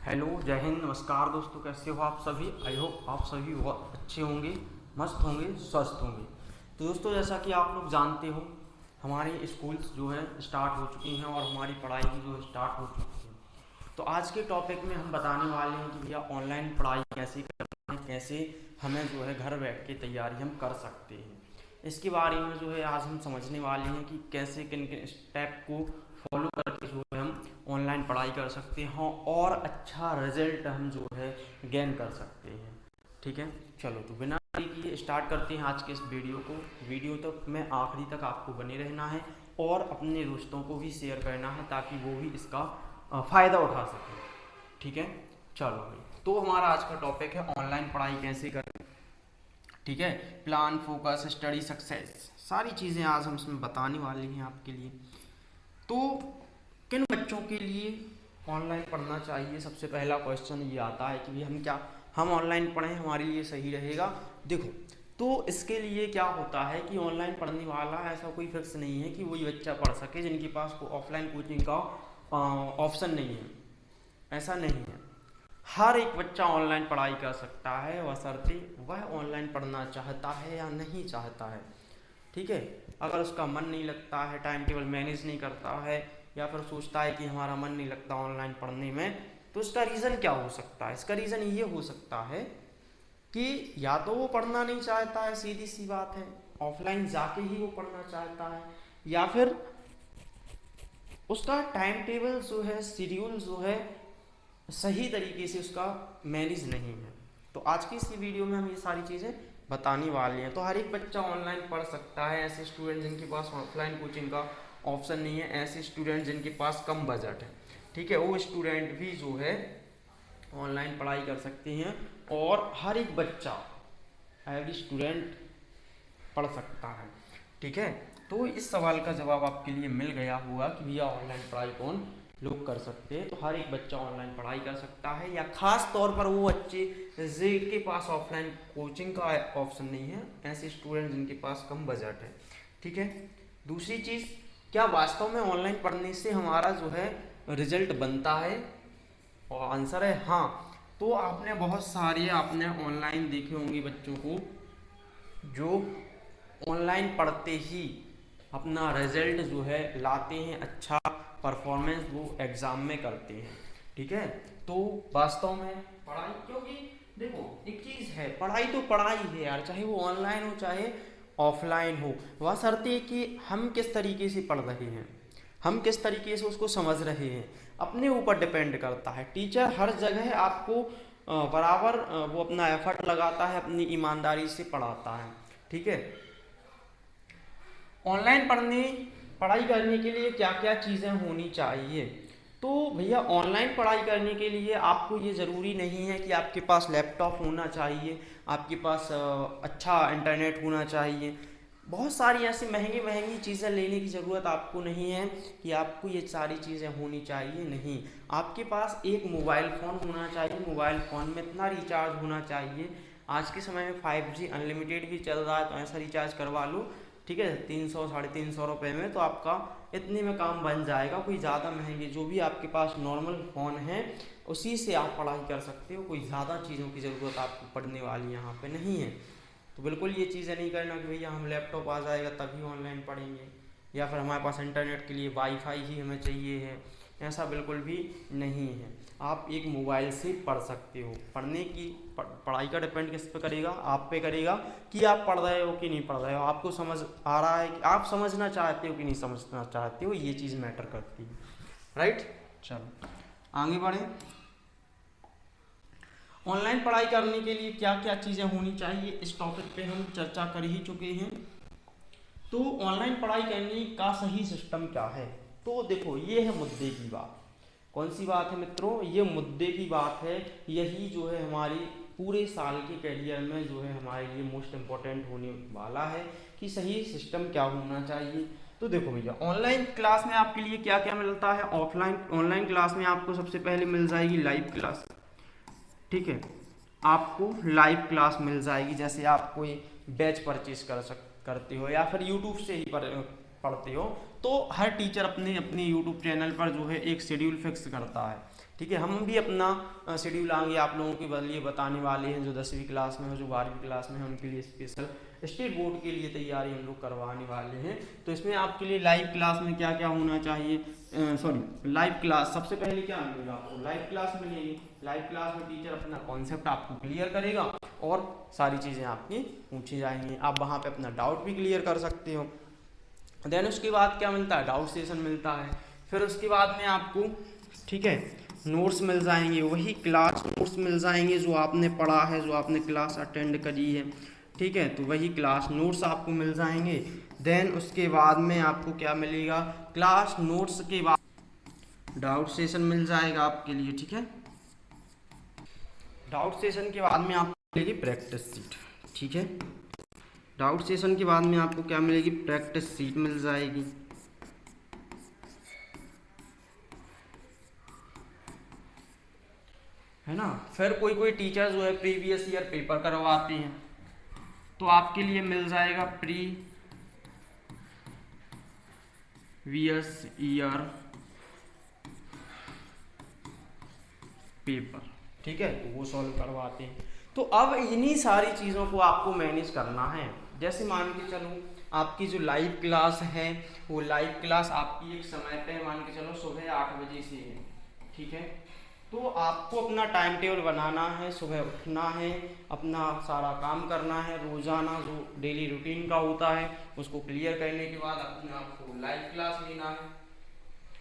Hello, जय हिंद, नमस्कार दोस्तों। कैसे हो आप सभी? आई होप आप सभी बहुत अच्छे होंगे, मस्त होंगे, स्वस्थ होंगे। तो दोस्तों, जैसा कि आप लोग जानते हो, हमारे स्कूल्स जो है स्टार्ट हो चुकी हैं और हमारी पढ़ाई भी जो है स्टार्ट हो चुकी है। तो आज के टॉपिक में हम बताने वाले हैं कि भैया ऑनलाइन पढ़ाई कैसे करना है, कैसे हमें जो है घर बैठ के तैयारी हम कर सकते हैं। इसके बारे में जो है आज हम समझने वाले हैं कि कैसे किन किन स्टेप को फॉलो करके जो है हम ऑनलाइन पढ़ाई कर सकते हैं और अच्छा रिजल्ट हम जो है गेन कर सकते हैं। ठीक है, चलो तो बिना देरी किए स्टार्ट करते हैं आज के इस वीडियो को। वीडियो तक में आखिरी तक आपको बने रहना है और अपने दोस्तों को भी शेयर करना है ताकि वो भी इसका फ़ायदा उठा सकें। ठीक है, चलो भाई। तो हमारा आज का टॉपिक है ऑनलाइन पढ़ाई कैसे करें। ठीक है, प्लान, फोकस, स्टडी, सक्सेस, सारी चीज़ें आज हम इसमें बताने वाले हैं आपके लिए। तो किन बच्चों के लिए ऑनलाइन पढ़ना चाहिए? सबसे पहला क्वेश्चन ये आता है कि हम ऑनलाइन पढ़ें, हमारे लिए सही रहेगा। देखो, तो इसके लिए क्या होता है कि ऑनलाइन पढ़ने वाला ऐसा कोई फिक्स नहीं है कि वही बच्चा पढ़ सके जिनके पास को ऑफलाइन कोचिंग का ऑप्शन नहीं है। ऐसा नहीं है, हर एक बच्चा ऑनलाइन पढ़ाई कर सकता है, बशर्ते वह ऑनलाइन पढ़ना चाहता है या नहीं चाहता है। ठीक है, अगर उसका मन नहीं लगता है, टाइम टेबल मैनेज नहीं करता है, या फिर सोचता है कि हमारा मन नहीं लगता ऑनलाइन पढ़ने में, तो इसका रीज़न क्या हो सकता है? इसका रीज़न ये हो सकता है कि या तो वो पढ़ना नहीं चाहता है, सीधी सी बात है, ऑफलाइन जाके ही वो पढ़ना चाहता है, या फिर उसका टाइम टेबल जो है, शेड्यूल जो है, सही तरीके से उसका मैनेज नहीं है। तो आज की इस वीडियो में हम ये सारी चीज़ें बताने वाले हैं। तो हर एक बच्चा ऑनलाइन पढ़ सकता है। ऐसे स्टूडेंट जिनके पास ऑफलाइन कोचिंग का ऑप्शन नहीं है, ऐसे स्टूडेंट जिनके पास कम बजट है, ठीक है, वो स्टूडेंट भी जो है ऑनलाइन पढ़ाई कर सकते हैं और हर एक बच्चा, एवरी स्टूडेंट पढ़ सकता है। ठीक है, तो इस सवाल का जवाब आपके लिए मिल गया होगा कि भैया ऑनलाइन पढ़ाई कौन लोग कर सकते हैं। तो हर एक बच्चा ऑनलाइन पढ़ाई कर सकता है, या खास तौर पर वो बच्चे जिनके पास ऑफलाइन कोचिंग का ऑप्शन नहीं है, ऐसे स्टूडेंट जिनके पास कम बजट है। ठीक है, दूसरी चीज़, क्या वास्तव में ऑनलाइन पढ़ने से हमारा जो है रिजल्ट बनता है? और आंसर है हाँ। तो आपने बहुत सारे ऑनलाइन देखे होंगे बच्चों को जो ऑनलाइन पढ़ते ही अपना रिजल्ट जो है लाते हैं, अच्छा परफॉर्मेंस वो एग्ज़ाम में करते हैं। ठीक है, तो वास्तव में पढ़ाई, क्योंकि देखो एक चीज़ है, पढ़ाई तो पढ़ाई है यार, चाहे वो ऑनलाइन हो चाहे ऑफलाइन हो, बशर्ते कि हम किस तरीके से पढ़ रहे हैं, हम किस तरीके से उसको समझ रहे हैं, अपने ऊपर डिपेंड करता है। टीचर हर जगह आपको बराबर वो अपना एफर्ट लगाता है, अपनी ईमानदारी से पढ़ाता है। ठीक है, ऑनलाइन पढ़ाई करने के लिए क्या क्या चीज़ें होनी चाहिए? तो भैया ऑनलाइन पढ़ाई करने के लिए आपको ये ज़रूरी नहीं है कि आपके पास लैपटॉप होना चाहिए, आपके पास अच्छा इंटरनेट होना चाहिए। बहुत सारी ऐसी महंगी महंगी चीज़ें लेने की ज़रूरत आपको नहीं है कि आपको ये सारी चीज़ें होनी चाहिए। नहीं, आपके पास एक मोबाइल फ़ोन होना चाहिए, मोबाइल फ़ोन में इतना रिचार्ज होना चाहिए। आज के समय में 5G अनलिमिटेड भी चल रहा है, तो ऐसा रिचार्ज करवा लो, ठीक है, 300 350 रुपये में, तो आपका इतने में काम बन जाएगा। कोई ज़्यादा महंगे, जो भी आपके पास नॉर्मल फ़ोन है उसी से आप पढ़ाई कर सकते हो। कोई ज़्यादा चीज़ों की ज़रूरत आपको पढ़ने वाली यहाँ पे नहीं है। तो बिल्कुल ये चीज़ें नहीं करना कि भैया हम लैपटॉप आ जाएगा तभी ऑनलाइन पढ़ेंगे, या फिर हमारे पास इंटरनेट के लिए वाईफाई ही हमें चाहिए है, ऐसा बिल्कुल भी नहीं है। आप एक मोबाइल से पढ़ सकते हो। पढ़ने की पढ़ाई का डिपेंड किस पे करेगा? आप पे करेगा कि आप पढ़ रहे हो कि नहीं पढ़ रहे हो, आपको समझ आ रहा है कि आप समझना चाहते हो कि नहीं समझना चाहते हो, ये चीज़ मैटर करती है। राइट, चलो आगे बढ़े। ऑनलाइन पढ़ाई करने के लिए क्या क्या चीज़ें होनी चाहिए, इस टॉपिक पे हम चर्चा कर ही चुके हैं। तो ऑनलाइन पढ़ाई करने का सही सिस्टम क्या है? तो देखो, ये है मुद्दे की बात। कौन सी बात है मित्रों? ये मुद्दे की बात है। यही जो है हमारी पूरे साल के करियर में जो है हमारे लिए मोस्ट इम्पोर्टेंट होने वाला है कि सही सिस्टम क्या होना चाहिए। तो देखो भैया, ऑनलाइन क्लास में आपके लिए क्या क्या मिलता है? ऑनलाइन क्लास में आपको सबसे पहले मिल जाएगी लाइव क्लास। ठीक है, आपको लाइव क्लास मिल जाएगी। जैसे आप कोई बैच परचेज करते हो या फिर यूट्यूब से ही पढ़ते हो, तो हर टीचर अपने अपने यूट्यूब चैनल पर जो है एक शेड्यूल फिक्स करता है, ठीक है। हम भी अपना शेड्यूल आगे आप लोगों के लिए बताने वाले हैं, जो 10वीं क्लास में हो, जो 12वीं क्लास में है, उनके लिए स्पेशल स्टेट बोर्ड के लिए तैयारी हम लोग करवाने वाले हैं। तो इसमें आपके लिए लाइव क्लास में क्या क्या होना चाहिए, लाइव क्लास सबसे पहले क्या मिलेगा आपको, लाइव क्लास मिलेगी। लाइव क्लास में टीचर अपना कॉन्सेप्ट आपको क्लियर करेगा और सारी चीज़ें आपकी पूछी जाएंगी, आप वहाँ पे अपना डाउट भी क्लियर कर सकते हो। देन उसके बाद क्या मिलता है, डाउट सेशन मिलता है। फिर उसके बाद में आपको, ठीक है, नोट्स मिल जाएंगे, वही क्लास नोट्स मिल जाएंगे जो आपने पढ़ा है, जो आपने क्लास अटेंड करी है, ठीक है, तो वही क्लास नोट्स आपको मिल जाएंगे। देन उसके बाद में आपको क्या मिलेगा, क्लास नोट्स के बाद डाउट सेशन मिल जाएगा आपके लिए, ठीक है। डाउट सेशन के बाद में आपको मिलेगी प्रैक्टिस सीट, ठीक है। डाउट सेशन के बाद में आपको क्या मिलेगी, प्रैक्टिस सीट मिल जाएगी, है ना। फिर कोई कोई टीचर जो है प्रीवियस ईयर पेपर करवाते हैं, तो आपके लिए मिल जाएगा प्रीवियस ईयर पेपर, ठीक है, तो वो सॉल्व करवाते हैं। तो अब इन्हीं सारी चीज़ों को आपको मैनेज करना है। जैसे मान के चलो आपकी जो लाइव क्लास है, वो लाइव क्लास आपकी एक समय पे मान के चलो सुबह 8 बजे से है, ठीक है। तो आपको अपना टाइम टेबल बनाना है, सुबह उठना है, अपना सारा काम करना है, रोज़ाना जो डेली रूटीन का होता है उसको क्लियर करने के बाद अपने आपको लाइव क्लास लेना है,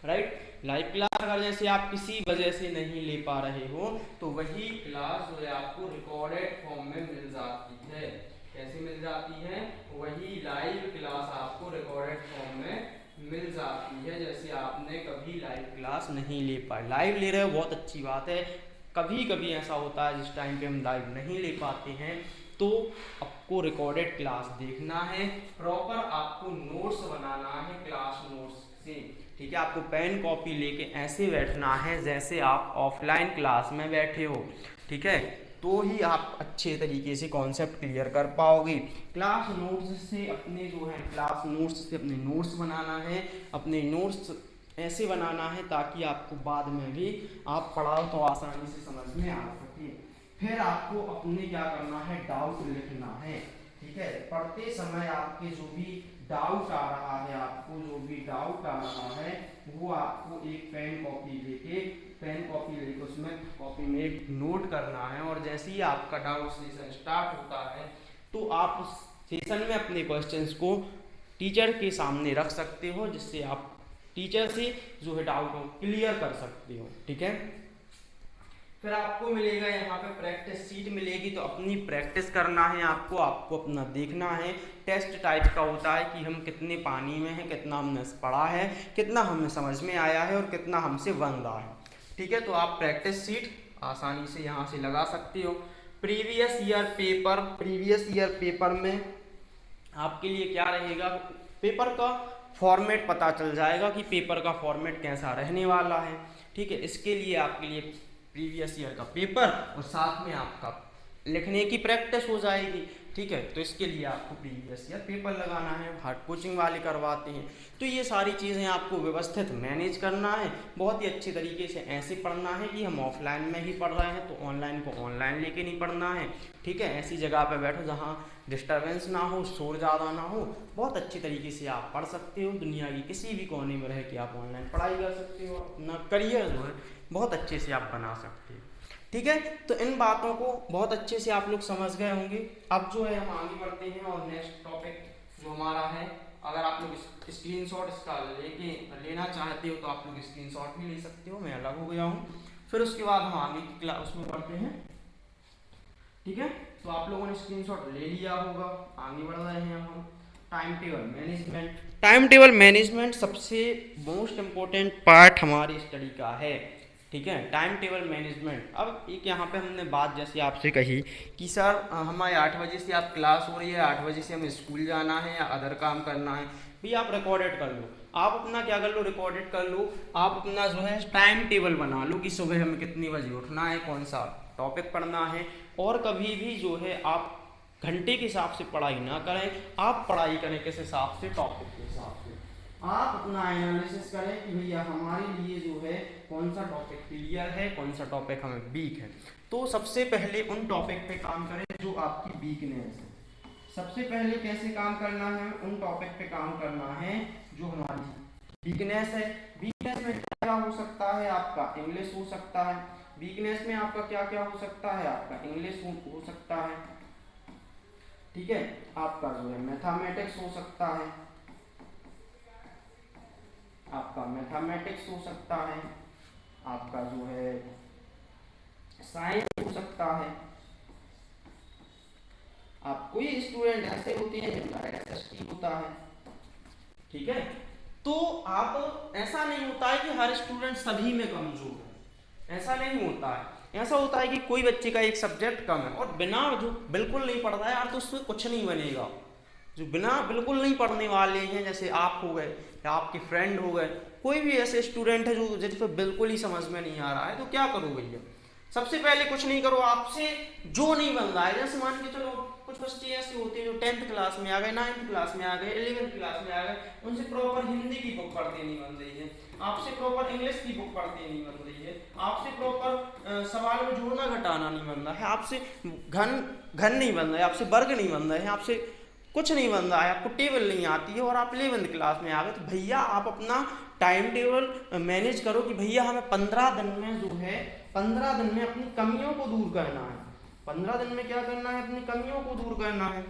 राइट। लाइव क्लास अगर जैसे आप किसी वजह से नहीं ले पा रहे हो तो वही क्लास जो है आपको रिकॉर्डेड फॉर्म में मिल जाती है। कैसे मिल जाती है, वही लाइव क्लास आपको रिकॉर्डेड फॉर्म में मिल जाती है। जैसे आपने कभी लाइव क्लास नहीं ले पाए, लाइव ले रहे हो बहुत अच्छी बात है, कभी कभी ऐसा होता है जिस टाइम पे हम लाइव नहीं ले पाते हैं तो आपको रिकॉर्डेड क्लास देखना है, प्रॉपर आपको नोट्स बनाना है क्लास नोट्स से, ठीक है। आपको पेन कॉपी लेके ऐसे बैठना है जैसे आप ऑफलाइन क्लास में बैठे हो, ठीक है, तो ही आप अच्छे तरीके से कॉन्सेप्ट क्लियर कर पाओगे। क्लास नोट्स से अपने जो है क्लास नोट्स से अपने नोट्स बनाना है, अपने नोट्स ऐसे बनाना है ताकि आपको बाद में भी आप पढ़ाओ तो आसानी से समझ में आ सके। फिर आपको अपने क्या करना है, डाउट लिखना है, ठीक है। पढ़ते समय आपके जो भी डाउट आ रहा है, आपको जो भी डाउट आ रहा है वो आपको एक पेन कॉपी लेके उसमें कॉपी में एक नोट करना है। और जैसे ही आपका डाउट सेशन स्टार्ट होता है तो आप उस सेशन में अपने क्वेश्चंस को टीचर के सामने रख सकते हो, जिससे आप टीचर से जो है डाउट को क्लियर कर सकते हो, ठीक है। फिर आपको मिलेगा यहाँ पे प्रैक्टिस सीट मिलेगी, तो अपनी प्रैक्टिस करना है आपको अपना देखना है। टेस्ट टाइप का होता है कि हम कितने पानी में हैं, कितना हमने पढ़ा है, कितना हमें समझ में आया है और कितना हमसे बन रहा है, ठीक है। तो आप प्रैक्टिस सीट आसानी से यहाँ से लगा सकते हो। प्रीवियस ईयर पेपर में आपके लिए क्या रहेगा, पेपर का फॉर्मेट पता चल जाएगा कि पेपर का फॉर्मेट कैसा रहने वाला है, ठीक है। इसके लिए आपके लिए प्रीवियस ईयर का पेपर और साथ में आपका लिखने की प्रैक्टिस हो जाएगी, ठीक है। तो इसके लिए आपको प्रीवियस ईयर पेपर लगाना है, हार्ड कोचिंग वाले करवाते हैं। तो ये सारी चीज़ें आपको व्यवस्थित मैनेज करना है, बहुत ही अच्छी तरीके से ऐसे पढ़ना है कि हम ऑफलाइन में ही पढ़ रहे हैं तो ऑनलाइन को ऑनलाइन लेके नहीं पढ़ना है, ठीक है। ऐसी जगह पे बैठो जहाँ डिस्टर्बेंस ना हो, शोर ज़्यादा ना हो, बहुत अच्छी तरीके से आप पढ़ सकते हो। दुनिया की किसी भी कोने में रह के आप ऑनलाइन पढ़ाई कर सकते हो, अपना करियर जो है बहुत अच्छे से आप बना सकते हो, ठीक है। तो इन बातों को बहुत अच्छे से आप लोग समझ गए होंगे। अब जो है हम आगे बढ़ते हैं और नेक्स्ट टॉपिक जो हमारा है, अगर आप लोग स्क्रीनशॉट इसका लेना चाहते हो तो आप लोग स्क्रीनशॉट भी ले सकते हो, मैं अलग हो गया हूँ। फिर उसके बाद हम आगे की क्लास में बढ़ते हैं, ठीक है। तो आप लोगों ने स्क्रीनशॉट ले लिया होगा, आगे बढ़ रहे हैं हम। टाइम टेबल मैनेजमेंट सबसे मोस्ट इम्पोर्टेंट पार्ट हमारी स्टडी का है, ठीक है। Time table management. अब एक यहाँ पे हमने बात जैसे आपसे कही कि सर हमारे 8 बजे से आप क्लास हो रही है, 8 बजे से हमें स्कूल जाना है या अदर काम करना है, भैया आप रिकॉर्डेड कर लो, आप अपना क्या कर लो, रिकॉर्डेड कर लो। आप अपना जो है टाइम टेबल बना लो कि सुबह हमें कितनी बजे उठना है, कौन सा टॉपिक पढ़ना है। और कभी भी जो है आप घंटे के हिसाब से पढ़ाई ना करें, आप पढ़ाई करें किस हिसाब से, टॉपिक के हिसाब से, आप अपना एनालिसिस करें कि भैया हमारे लिए जो है कौन सा टॉपिक क्लियर है, कौन सा टॉपिक हमें वीक है। तो सबसे पहले उन टॉपिक पे काम करें जो आपकी वीकनेस है। सबसे पहले कैसे काम करना है, उन टॉपिक पे काम करना है जो हमारी वीकनेस है। वीकनेस में क्या हो सकता है, आपका इंग्लिश हो सकता है। वीकनेस में आपका क्या क्या हो सकता है, आपका इंग्लिश हो सकता है, ठीक है। आपका जो है मैथमेटिक्स हो सकता है, आपका मैथमेटिक्स हो सकता है, आपका जो है साइंस हो सकता है। आप कोई स्टूडेंट ऐसे होते हैं जिनका एसएसटी होता है, ठीक है। तो आप ऐसा नहीं होता है कि हर स्टूडेंट सभी में कमजोर है, ऐसा नहीं होता है। ऐसा होता है कि कोई बच्चे का एक सब्जेक्ट कम है और बिना जो बिल्कुल नहीं पढ़ता है यार तो उसमें कुछ नहीं बनेगा। जो बिना बिल्कुल नहीं पढ़ने वाले हैं, जैसे आप हो गए या आपके फ्रेंड हो गए, कोई भी ऐसे स्टूडेंट है जो जिसको बिल्कुल ही समझ में नहीं आ रहा है, तो क्या करो भैया, सबसे पहले कुछ नहीं करो, आपसे जो नहीं बन रहा है, जैसे मान के चलो कुछ बच्चे ऐसे होते हैं जो 10th क्लास में आ गए, 9th क्लास में आ गए, 11th क्लास में आ गए, उनसे प्रॉपर हिंदी की बुक पढ़ते नहीं बन रही है, आपसे प्रॉपर इंग्लिश की बुक पढ़ते नहीं बन रही है, आपसे प्रॉपर सवाल में जोड़ना घटाना नहीं बन रहा है, आपसे घन घन नहीं बन रहा है, आपसे वर्ग नहीं बन रहा है, आपसे कुछ नहीं बन रहा है, आपको टेबल नहीं आती है और आप 11th क्लास में आ गए, तो भैया आप अपना टाइम टेबल मैनेज करो कि भैया हमें 15 दिन में जो है 15 दिन में अपनी कमियों को दूर करना है। 15 दिन में क्या करना है, अपनी कमियों को दूर करना है,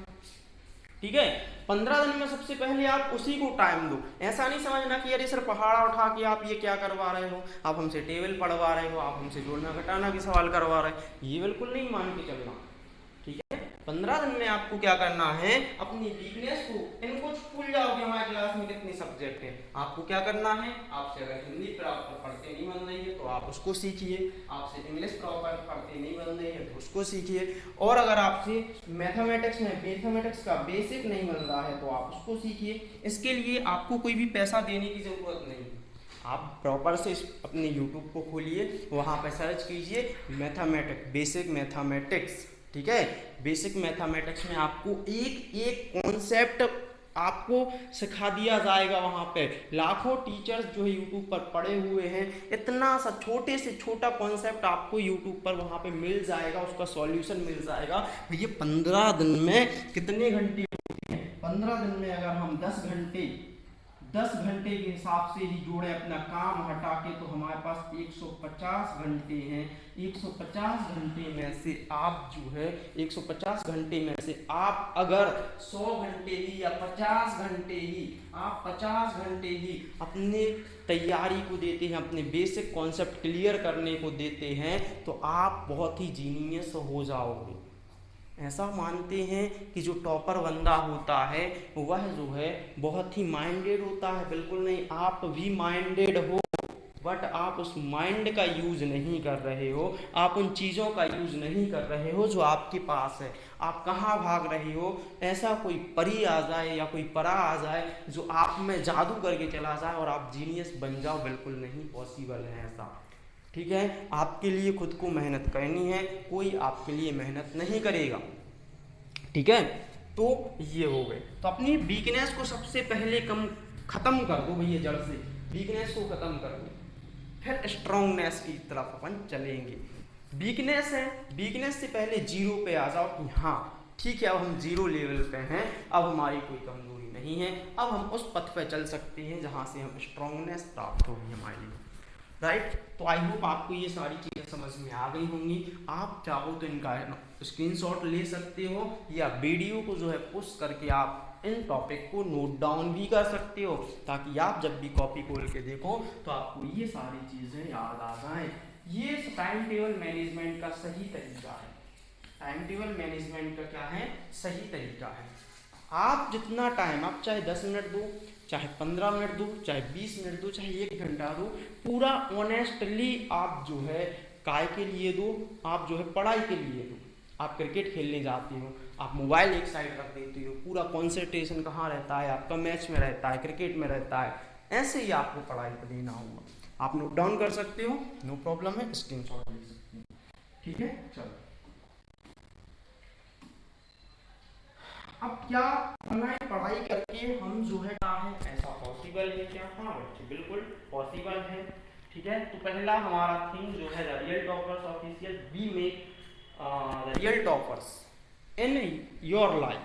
ठीक है। 15 दिन में सबसे पहले आप उसी को टाइम दो। ऐसा नहीं समझना कि अरे सर पहाड़ा उठा के आप ये क्या करवा रहे हो, आप हमसे टेबल पढ़वा रहे हो, आप हमसे जोड़ना घटाना के सवाल करवा रहे हो, ये बिल्कुल नहीं मान के चलना, ठीक है। 15 दिन में आपको क्या करना है, अपनी वीकनेस को, इनको भूल जाओ कि हमारे क्लास में कितने सब्जेक्ट हैं, आपको क्या करना है, आपसे अगर हिंदी प्रॉपर पढ़ते नहीं बन रही है तो आप उसको सीखिए, आपसे इंग्लिश प्रॉपर पढ़ते नहीं बन रही है तो उसको सीखिए, और अगर आपसे मैथमेटिक्स का बेसिक नहीं बन रहा है तो आप उसको सीखिए। इसके लिए आपको कोई भी पैसा देने की ज़रूरत नहीं है, आप प्रॉपर से अपने यूट्यूब को खोलिए, वहाँ पर सर्च कीजिए मैथमेटिक्स, बेसिक मैथमेटिक्स, ठीक है। बेसिक मैथमेटिक्स में आपको एक एक कॉन्सेप्ट आपको सिखा दिया जाएगा। वहाँ पे लाखों टीचर्स जो है यूट्यूब पर पढ़े हुए हैं, इतना सा छोटे से छोटा कॉन्सेप्ट आपको यूट्यूब पर वहाँ पे मिल जाएगा, उसका सॉल्यूशन मिल जाएगा। भैया 15 दिन में कितने घंटे होते हैं, 15 दिन में अगर हम 10 घंटे के हिसाब से ही जोड़े अपना काम हटा के, तो हमारे पास 150 घंटे हैं। 150 घंटे में से आप जो है 150 घंटे में से आप अगर 100 घंटे ही या 50 घंटे ही, आप 50 घंटे ही अपने तैयारी को देते हैं, अपने बेसिक कॉन्सेप्ट क्लियर करने को देते हैं, तो आप बहुत ही जीनियस हो जाओगे। ऐसा मानते हैं कि जो टॉपर बंदा होता है वह जो है बहुत ही माइंडेड होता है, बिल्कुल नहीं, आप भी माइंडेड हो, बट आप उस माइंड का यूज नहीं कर रहे हो, आप उन चीज़ों का यूज नहीं कर रहे हो जो आपके पास है। आप कहाँ भाग रहे हो, ऐसा कोई परी आ जाए या कोई परा आ जाए जो आप में जादू करके चला जाए और आप जीनियस बन जाओ, बिल्कुल नहीं पॉसिबल है ऐसा, ठीक है। आपके लिए खुद को मेहनत करनी है, कोई आपके लिए मेहनत नहीं करेगा, ठीक है। तो ये हो गए, तो अपनी वीकनेस को सबसे पहले खत्म कर दो भैया, जड़ से वीकनेस को खत्म कर दो, फिर स्ट्रांगनेस की तरफ अपन चलेंगे। वीकनेस है, वीकनेस से पहले जीरो पे आ जाओ कि हाँ ठीक है, अब हम जीरो लेवल पे हैं, अब हमारी कोई कमजोरी नहीं है, अब हम उस पथ पे चल सकते हैं जहाँ से हम स्ट्रांगनेस प्राप्त होगी हमारे लिए, राइट। तो आई होप आपको ये सारी चीज़ें समझ में आ गई होंगी। आप चाहो तो इनका स्क्रीनशॉट ले सकते हो या वीडियो को जो है पुश करके आप इन टॉपिक को नोट डाउन भी कर सकते हो, ताकि आप जब भी कॉपी खोल के देखो तो आपको ये सारी चीज़ें याद आ जाएं। ये टाइम टेबल मैनेजमेंट का सही तरीका है। टाइम टेबल मैनेजमेंट का क्या है, सही तरीका है। आप जितना टाइम, आप चाहे 10 मिनट दो, चाहे 15 मिनट दो, चाहे 20 मिनट दो, चाहे 1 घंटा दो, पूरा ऑनेस्टली आप जो है काय के लिए दो, आप जो है पढ़ाई के लिए दो। आप क्रिकेट खेलने जाते हो, आप मोबाइल एक साइड रख देते हो, पूरा कॉन्सेंट्रेशन कहाँ रहता है आपका, मैच में रहता है, क्रिकेट में रहता है। ऐसे ही आपको पढ़ाई पर देना होगा। आप नोट डाउन कर सकते हो, नो प्रॉब्लम है, स्क्रीनशॉट ले सकते हो, ठीक है। चलो अब क्या ऑनलाइन पढ़ाई करके हम जो है क्या है, ऐसा पॉसिबल है क्या? हाँ बच्चे, बिल्कुल पॉसिबल है। ठीक है, तो पहला हमारा थीम जो है the real toppers official, we make the real toppers in your life.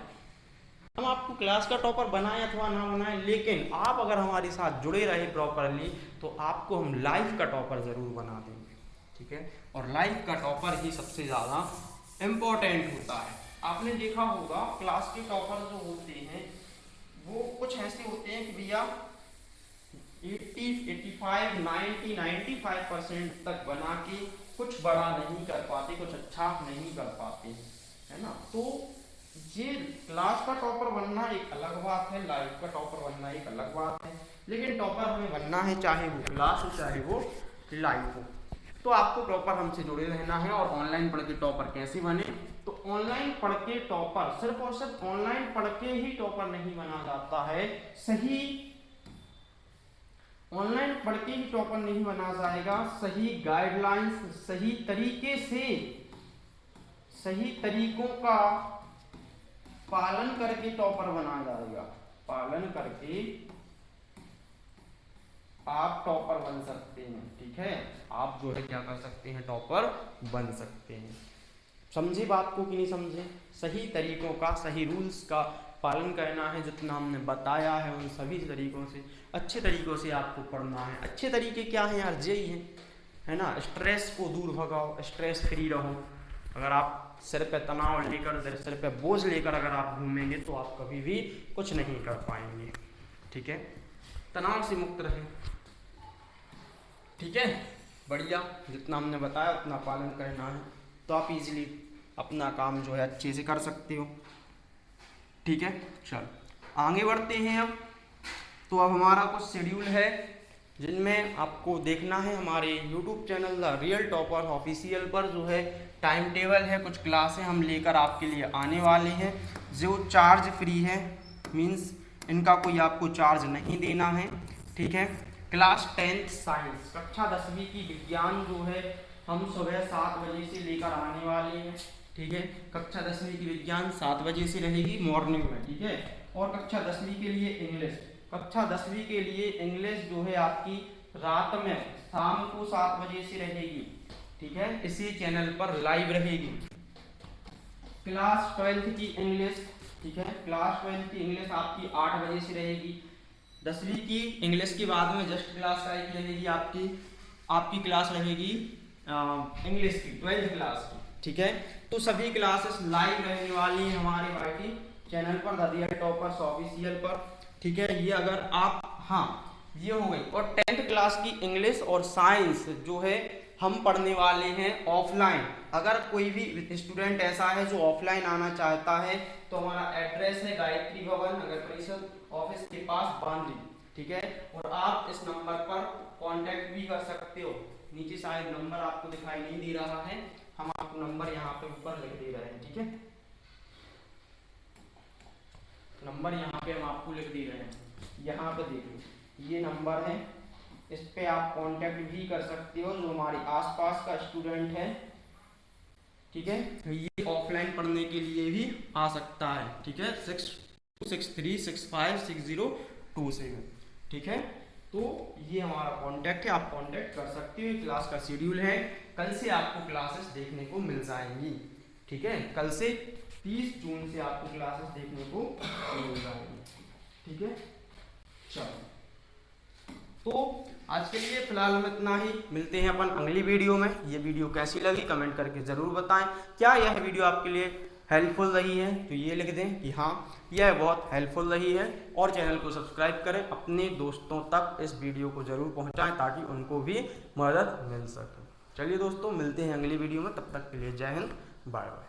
हम आपको क्लास का टॉपर बनाएं अथवा ना बनाएं, लेकिन आप अगर हमारे साथ जुड़े रहे प्रॉपरली तो आपको हम लाइफ का टॉपर ज़रूर बना देंगे। ठीक है, और लाइफ का टॉपर ही सबसे ज़्यादा इम्पोर्टेंट होता है। आपने देखा होगा क्लास के टॉपर जो होते हैं वो कुछ ऐसे होते हैं कि भैया 80, 85, 90, 95% तक बना के कुछ बड़ा नहीं कर पाते, कुछ अच्छा नहीं कर पाते, है ना। तो ये क्लास का टॉपर बनना एक अलग बात है, लाइफ का टॉपर बनना एक अलग बात है, लेकिन टॉपर हमें बनना है चाहे वो क्लास हो चाहे वो लाइफ हो। तो आपको प्रॉपर हमसे जुड़े रहना है। और ऑनलाइन पढ़ के टॉपर कैसे बने? तो ऑनलाइन पढ़ के टॉपर सिर्फ और सिर्फ ऑनलाइन पढ़ के ही टॉपर नहीं बना जाता है, सही ऑनलाइन पढ़ के ही टॉपर नहीं बना जाएगा, सही गाइडलाइंस, सही तरीके से, सही तरीकों का पालन करके टॉपर बना जाएगा। पालन करके आप टॉपर बन सकते हैं। ठीक है, आप जो है क्या कर सकते हैं, टॉपर बन सकते हैं। समझे बात को कि नहीं समझे? सही तरीकों का, सही रूल्स का पालन करना है, जितना हमने बताया है उन सभी तरीकों से, अच्छे तरीकों से आपको पढ़ना है। अच्छे तरीके क्या हैं यार? यही है ना, स्ट्रेस को दूर भगाओ, स्ट्रेस फ्री रहो। अगर आप सिर पे तनाव लेकर, सिर पे बोझ लेकर अगर आप घूमेंगे तो आप कभी भी कुछ नहीं कर पाएंगे। ठीक है, तनाव से मुक्त रहें। ठीक है, बढ़िया, जितना हमने बताया उतना पालन करना है तो आप इजीली अपना काम जो है अच्छे से कर सकते हो। ठीक है, चल आगे बढ़ते हैं। अब तो अब हमारा कुछ शेड्यूल है जिनमें आपको देखना है हमारे YouTube channel the real topper official पर जो है टाइम टेबल है, कुछ क्लासें हम लेकर आपके लिए आने वाले हैं जो चार्ज फ्री है, मींस इनका कोई आपको चार्ज नहीं देना है। ठीक है, क्लास 10th साइंस, कक्षा 10वीं की विज्ञान जो है हम सुबह 7 बजे से लेकर आने वाले हैं। ठीक है, कक्षा 10वीं की विज्ञान 7 बजे से रहेगी मॉर्निंग में। ठीक है, और कक्षा 10वीं के लिए इंग्लिश, कक्षा 10वीं के लिए इंग्लिश जो है आपकी रात में शाम को 7 बजे से रहेगी। ठीक है, इसी चैनल पर लाइव रहेगी। क्लास 12th की इंग्लिश, ठीक है, क्लास 12th की इंग्लिश आपकी 8 बजे से रहेगी। 10वीं की इंग्लिश के बाद में जस्ट क्लास रहेगी आपकी क्लास रहेगी इंग्लिश की 12th क्लास की। ठीक है, तो सभी क्लासेस लाइव रहने वाली हैं हमारे वाईटी चैनल पर द रियल टॉपर्स ऑफिशियल पर। ठीक है, ये अगर आप, हाँ ये हो गई। और 10th क्लास की इंग्लिश और साइंस जो है हम पढ़ने वाले हैं ऑफलाइन। अगर कोई भी स्टूडेंट ऐसा है जो ऑफलाइन आना चाहता है तो हमारा एड्रेस है गायत्री भवन नगर परिषद ऑफिस के पास बांद्री। ठीक है, और आप इस नंबर पर कांटेक्ट भी कर सकते हो। नीचे शायद नंबर आपको दिखाई नहीं दे रहा है, हम आपको नंबर यहाँ पे ऊपर लिख दे रहे हैं। ठीक है, नंबर यहाँ पे हम आपको लिख दे रहे हैं, यहाँ पे देखिए ये नंबर है, इस पे आप कांटेक्ट भी कर सकते हो जो हमारे आसपास का स्टूडेंट है। ठीक है, ये ऑफलाइन पढ़ने के लिए भी आ सकता है। ठीक है, 6263656027। ठीक है, तो ये हमारा कांटेक्ट है, आप कांटेक्ट कर सकते हो। क्लास का शेड्यूल है, कल से आपको क्लासेस देखने को मिल जाएंगी। ठीक है, कल से 30 जून से आपको क्लासेस देखने को मिल जाएंगी। ठीक है, चलो तो आज के लिए फिलहाल हम इतना ही, मिलते हैं अपन अगली वीडियो में। ये वीडियो कैसी लगी कमेंट करके ज़रूर बताएं। क्या यह वीडियो आपके लिए हेल्पफुल रही है तो ये लिख दें कि हाँ यह बहुत हेल्पफुल रही है, और चैनल को सब्सक्राइब करें, अपने दोस्तों तक इस वीडियो को ज़रूर पहुँचाएँ ताकि उनको भी मदद मिल सके। चलिए दोस्तों, मिलते हैं अगली वीडियो में, तब तक के लिए जय हिंद, बाय बाय।